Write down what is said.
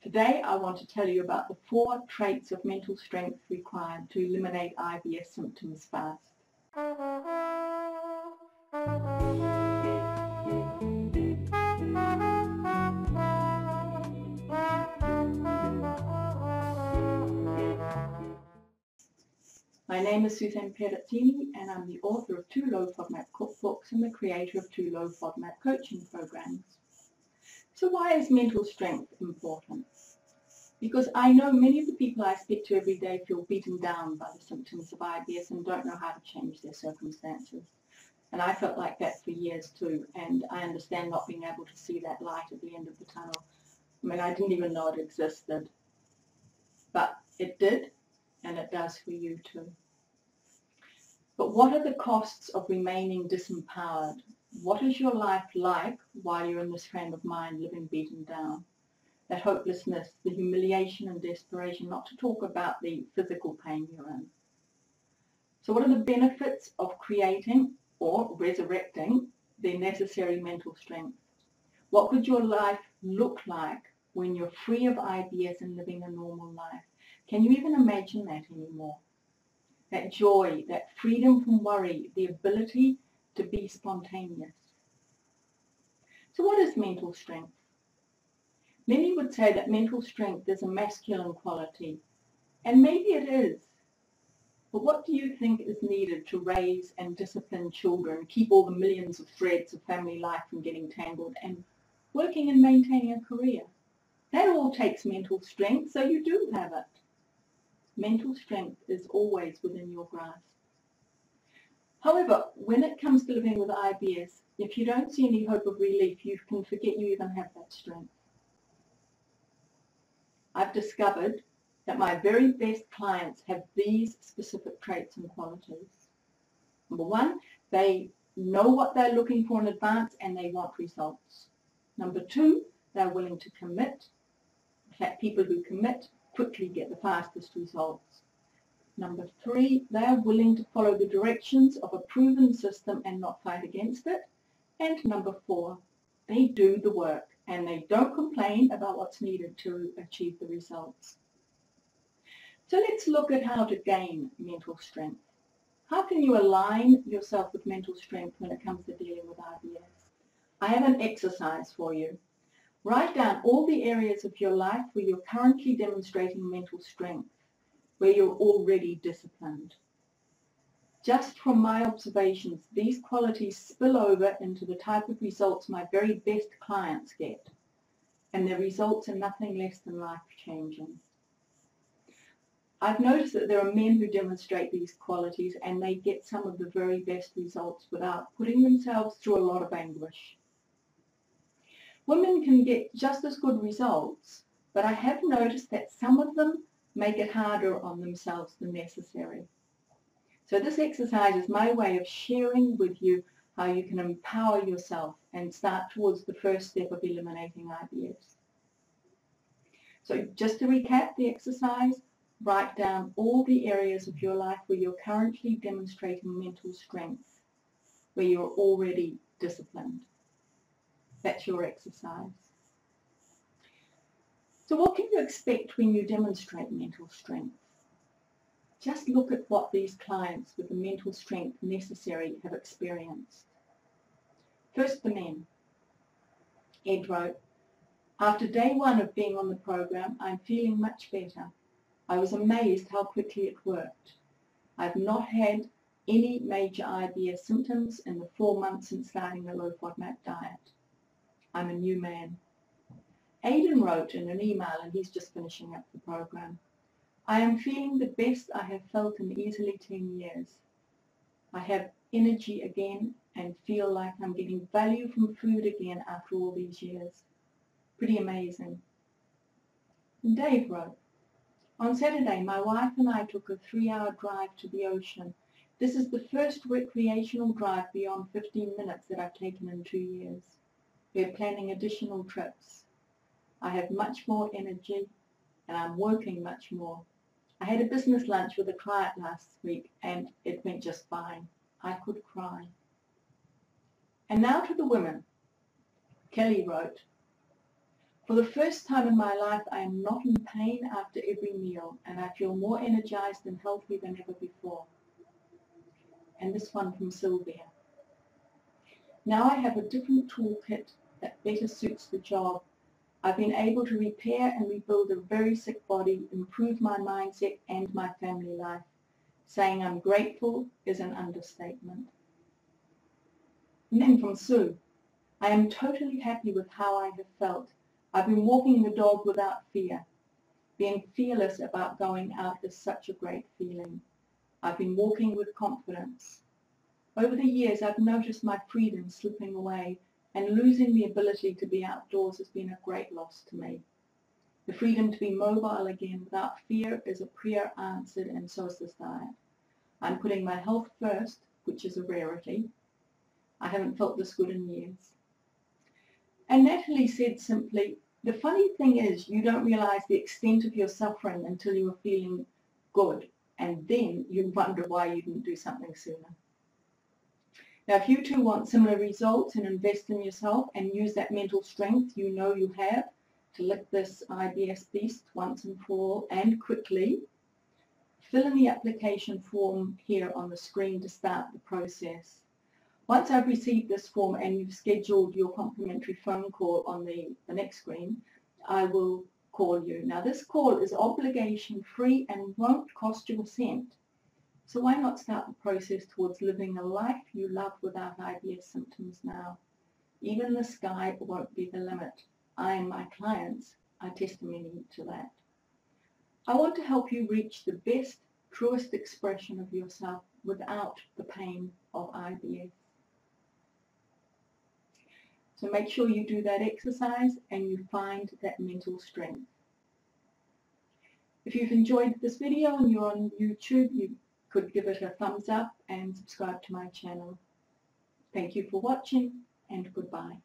Today I want to tell you about the 4 traits of mental strength required to eliminate IBS symptoms fast. My name is Suzanne Perezzini and I'm the author of 2 low Fodmap cookbooks and the creator of 2 low Fodmap coaching programs. So why is mental strength important? Because I know many of the people I speak to every day feel beaten down by the symptoms of IBS and don't know how to change their circumstances. And I felt like that for years too, and I understand not being able to see that light at the end of the tunnel. I mean, I didn't even know it existed, but it did, and it does for you too. But what are the costs of remaining disempowered? What is your life like while you're in this frame of mind living beaten down? That hopelessness, the humiliation and desperation, not to talk about the physical pain you're in. So what are the benefits of creating or resurrecting the necessary mental strength? What would your life look like when you're free of IBS and living a normal life? Can you even imagine that anymore? That joy, that freedom from worry, the ability to be spontaneous. So what is mental strength? Many would say that mental strength is a masculine quality, and maybe it is. But what do you think is needed to raise and discipline children, keep all the millions of threads of family life from getting tangled, and working and maintaining a career? That all takes mental strength, so you do have it. Mental strength is always within your grasp. However, when it comes to living with IBS, if you don't see any hope of relief, you can forget you even have that strength. I've discovered that my very best clients have these specific traits and qualities. Number 1, they know what they're looking for in advance and they want results. Number 2, they're willing to commit. In fact, people who commit quickly get the fastest results. Number 3, they're willing to follow the directions of a proven system and not fight against it. And number 4, they do the work and they don't complain about what's needed to achieve the results. So let's look at how to gain mental strength. How can you align yourself with mental strength when it comes to dealing with IBS? I have an exercise for you. Write down all the areas of your life where you're currently demonstrating mental strength, where you're already disciplined. Just from my observations, these qualities spill over into the type of results my very best clients get, and their results are nothing less than life-changing. I've noticed that there are men who demonstrate these qualities and they get some of the very best results without putting themselves through a lot of anguish. Women can get just as good results, but I have noticed that some of them make it harder on themselves than necessary. So this exercise is my way of sharing with you how you can empower yourself and start towards the first step of eliminating IBS. So just to recap the exercise, write down all the areas of your life where you're currently demonstrating mental strength, where you're already disciplined. That's your exercise. So what can you expect when you demonstrate mental strength? Just look at what these clients with the mental strength necessary have experienced. First, the men. Ed wrote, "After day 1 of being on the program, I'm feeling much better. I was amazed how quickly it worked. I've not had any major IBS symptoms in the 4 months since starting the low Fodmap diet. I'm a new man." Aidan wrote in an email, and he's just finishing up the program, "I am feeling the best I have felt in easily 10 years. I have energy again and feel like I'm getting value from food again after all these years. Pretty amazing." And Dave wrote, "On Saturday, my wife and I took a 3-hour drive to the ocean. This is the first recreational drive beyond 15 minutes that I've taken in 2 years. We're planning additional trips. I have much more energy and I'm working much more. I had a business lunch with a client last week and it went just fine. I could cry." And now to the women. Kelly wrote, For the first time in my life, I am not in pain after every meal, and I feel more energized and healthy than ever before. And this one from Sylvia. Now I have a different toolkit that better suits the job. I've been able to repair and rebuild a very sick body, improve my mindset and my family life. Saying I'm grateful is an understatement. And then from Sue. I am totally happy with how I have felt. I've been walking the dog without fear. Being fearless about going out is such a great feeling. I've been walking with confidence. Over the years, I've noticed my freedom slipping away, and losing the ability to be outdoors has been a great loss to me. The freedom to be mobile again without fear is a prayer answered, and so is this diet. I'm putting my health first, which is a rarity. I haven't felt this good in years. And Natalie said simply, the funny thing is you don't realize the extent of your suffering until you are feeling good, and then you wonder why you didn't do something sooner. Now, if you too want similar results and invest in yourself and use that mental strength you know you have to lick this IBS beast once and for all and quickly, fill in the application form here on the screen to start the process. Once I've received this form and you've scheduled your complimentary phone call on the next screen, I will call you. Now, this call is obligation free and won't cost you a cent. So why not start the process towards living a life you love without IBS symptoms now? Even the sky won't be the limit. I and my clients are testimony to that. I want to help you reach the best, truest expression of yourself without the pain of IBS. So make sure you do that exercise and you find that mental strength. If you've enjoyed this video and you're on YouTube, you could give it a thumbs up and subscribe to my channel. Thank you for watching, and goodbye.